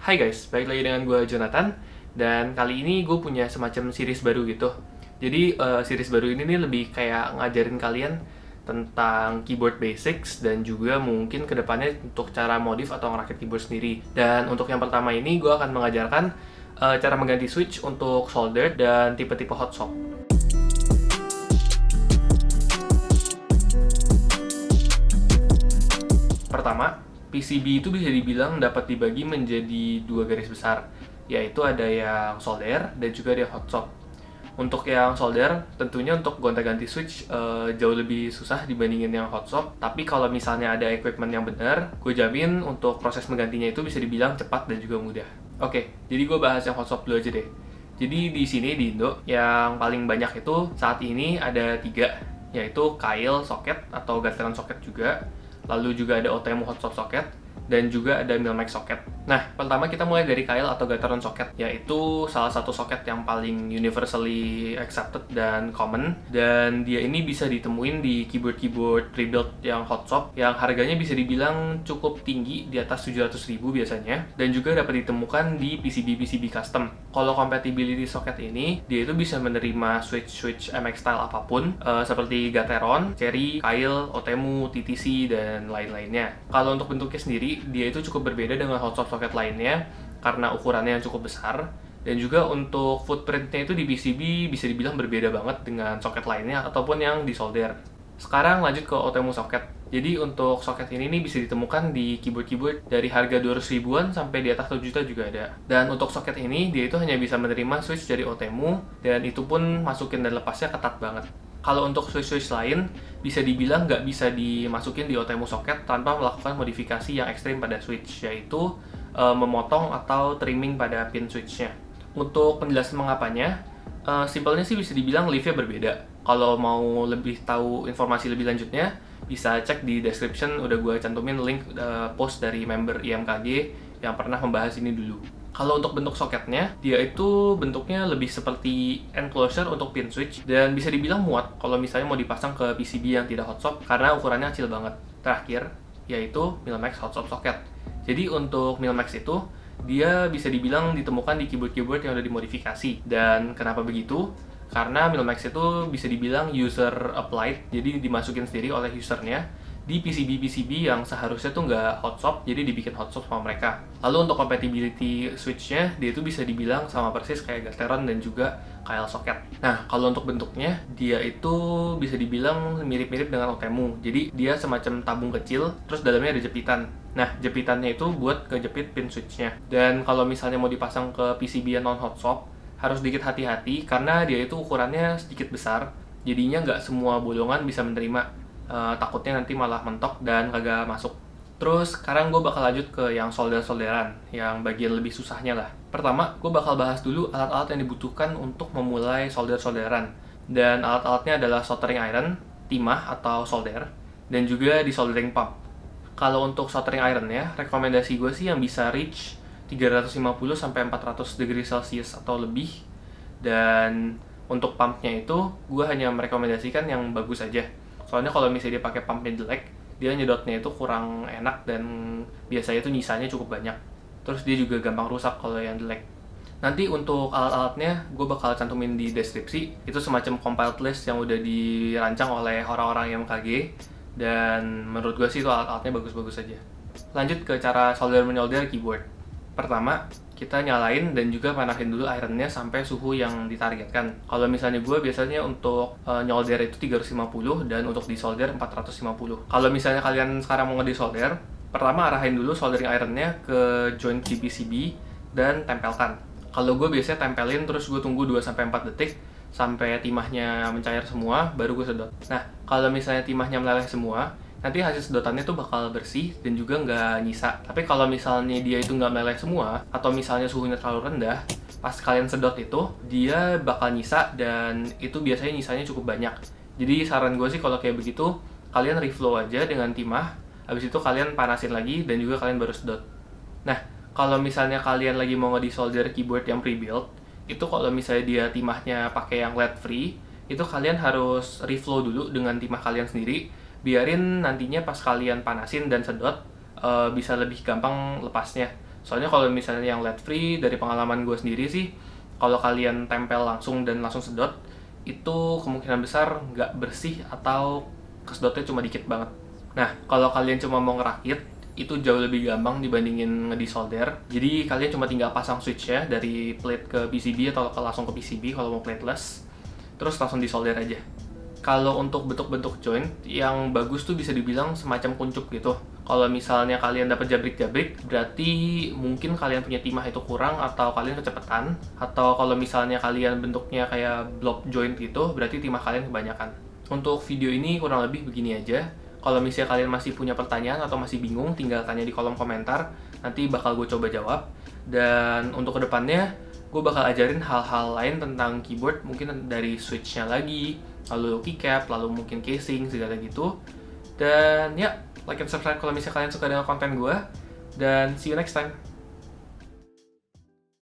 Hai guys, balik lagi dengan gue Jonathan. Dan kali ini gue punya semacam series baru gitu. Jadi series baru ini nih lebih kayak ngajarin kalian tentang keyboard basics dan juga mungkin kedepannya untuk cara modif atau ngerakit keyboard sendiri. Dan untuk yang pertama ini gue akan mengajarkan cara mengganti switch untuk solder dan tipe-tipe hot swap. Pertama, PCB itu bisa dibilang dapat dibagi menjadi dua garis besar, yaitu ada yang solder dan juga ada yang hot swap. Untuk yang solder, tentunya untuk gonta-ganti switch jauh lebih susah dibandingin yang hot swap. Tapi kalau misalnya ada equipment yang benar, gue jamin untuk proses menggantinya itu bisa dibilang cepat dan juga mudah. Oke, jadi gue bahas yang hot swap dulu aja deh. Jadi di sini di Indo, yang paling banyak itu saat ini ada 3, yaitu coil socket atau gataran socket juga, lalu juga ada OTMU hot swap socket, dan juga ada Milmax socket. Nah, pertama kita mulai dari coil atau gataran socket, yaitu salah satu socket yang paling universally accepted dan common, dan dia ini bisa ditemuin di keyboard-keyboard pre-built yang hot swap, yang harganya bisa dibilang cukup tinggi, di atas 700.000 biasanya, dan juga dapat ditemukan di PCB-PCB custom. Kalau compatibility socket ini, dia itu bisa menerima switch MX style apapun, seperti Gateron, Cherry, coil, OTMU, TTC, dan lain-lainnya. Kalau untuk bentuknya sendiri, dia itu cukup berbeda dengan hot swap socket lainnya karena ukurannya yang cukup besar, dan juga untuk footprintnya itu di PCB bisa dibilang berbeda banget dengan socket lainnya ataupun yang di solder. Sekarang lanjut ke OTMU socket. Jadi untuk socket ini nih bisa ditemukan di keyboard-keyboard dari harga 200 ribuan sampai di atas 1 juta juga ada. Dan untuk socket ini dia itu hanya bisa menerima switch dari OTMU, dan itu pun masukin dan lepasnya ketat banget. Kalau untuk switch-switch lain, bisa dibilang nggak bisa dimasukin di OTMU socket tanpa melakukan modifikasi yang ekstrim pada switch, yaitu memotong atau trimming pada pin switch-nya. Untuk penjelasan mengapanya, simpelnya sih bisa dibilang leaf-nya berbeda. Kalau mau lebih tahu informasi lebih lanjutnya, bisa cek di description, udah gue cantumin link post dari member IMKG yang pernah membahas ini dulu. Kalau untuk bentuk soketnya, dia itu bentuknya lebih seperti enclosure untuk pin switch, dan bisa dibilang muat kalau misalnya mau dipasang ke PCB yang tidak hot swap karena ukurannya kecil banget. Terakhir, yaitu Milmax hot swap socket. Jadi untuk Milmax itu, dia bisa dibilang ditemukan di keyboard-keyboard yang udah dimodifikasi. Dan kenapa begitu? Karena Milmax itu bisa dibilang user applied, jadi dimasukin sendiri oleh usernya di PCB-PCB yang seharusnya tuh nggak hot swap, jadi dibikin hot swap sama mereka. Lalu untuk compatibility switch-nya, dia itu bisa dibilang sama persis kayak Gateron dan juga coil socket. Nah, kalau untuk bentuknya, dia itu bisa dibilang mirip-mirip dengan OTMU. Jadi dia semacam tabung kecil, terus dalamnya ada jepitan. Nah, jepitannya itu buat kejepit pin switch-nya. Dan kalau misalnya mau dipasang ke PCB yang non-hot swap, harus sedikit hati-hati karena dia itu ukurannya sedikit besar, jadinya nggak semua bolongan bisa menerima. Takutnya nanti malah mentok dan kagak masuk. Terus sekarang gue bakal lanjut ke yang solder-solderan, yang bagian lebih susahnya lah. Pertama, gue bakal bahas dulu alat-alat yang dibutuhkan untuk memulai solder-solderan. Dan alat-alatnya adalah soldering iron, timah atau solder, dan juga desoldering pump. Kalau untuk soldering ironnya, rekomendasi gue sih yang bisa reach 350-400 degree Celsius atau lebih. Dan untuk pumpnya itu, gue hanya merekomendasikan yang bagus aja. Soalnya kalau misalnya dia pakai pumpnya jelek, dia nyedotnya itu kurang enak dan biasanya itu nyisanya cukup banyak. Terus dia juga gampang rusak kalau yang jelek. Nanti untuk alat-alatnya gue bakal cantumin di deskripsi. Itu semacam compiled list yang udah dirancang oleh orang-orang yang MKG, dan menurut gue sih itu alat-alatnya bagus-bagus aja. Lanjut ke cara solder-menyolder keyboard. Pertama, kita nyalain dan juga panasin dulu ironnya sampai suhu yang ditargetkan. Kalau misalnya gue biasanya untuk nyolder itu 350 dan untuk disolder 450. Kalau misalnya kalian sekarang mau ngedesolder, pertama arahin dulu soldering ironnya ke joint di PCB dan tempelkan. Kalau gue biasanya tempelin terus gue tunggu 2-4 detik sampai timahnya mencair semua, baru gue sedot. Nah, kalau misalnya timahnya meleleh semua, nanti hasil sedotannya tuh bakal bersih dan juga nggak nyisa. Tapi kalau misalnya dia itu nggak meleleh semua, atau misalnya suhunya terlalu rendah, pas kalian sedot itu, dia bakal nyisa, dan itu biasanya nyisanya cukup banyak. Jadi saran gue sih kalau kayak begitu, kalian reflow aja dengan timah, habis itu kalian panasin lagi, dan juga kalian baru sedot. Nah, kalau misalnya kalian lagi mau nge-desolder keyboard yang pre-built, itu kalau misalnya dia timahnya pakai yang lead free, itu kalian harus reflow dulu dengan timah kalian sendiri, biarin nantinya pas kalian panasin dan sedot bisa lebih gampang lepasnya. Soalnya kalau misalnya yang lead free, dari pengalaman gue sendiri sih, kalau kalian tempel langsung dan langsung sedot, itu kemungkinan besar nggak bersih atau kesedotnya cuma dikit banget. Nah, kalau kalian cuma mau ngerakit, itu jauh lebih gampang dibandingin ngedesolder. Jadi kalian cuma tinggal pasang switch-nya dari plate ke PCB atau langsung ke PCB kalau mau plateless, terus langsung disolder aja. Kalau untuk bentuk-bentuk joint yang bagus tuh bisa dibilang semacam kuncup gitu. Kalau misalnya kalian dapat jabrik-jabrik, berarti mungkin kalian punya timah itu kurang atau kalian kecepatan. Atau kalau misalnya kalian bentuknya kayak block joint gitu, berarti timah kalian kebanyakan. Untuk video ini kurang lebih begini aja. Kalau misalnya kalian masih punya pertanyaan atau masih bingung, tinggal tanya di kolom komentar. Nanti bakal gue coba jawab. Dan untuk kedepannya, gue bakal ajarin hal-hal lain tentang keyboard, mungkin dari switch-nya lagi, lalu keycap, lalu mungkin casing, segala gitu. Dan ya, like and subscribe kalau misalnya kalian suka dengan konten gue. Dan see you next time.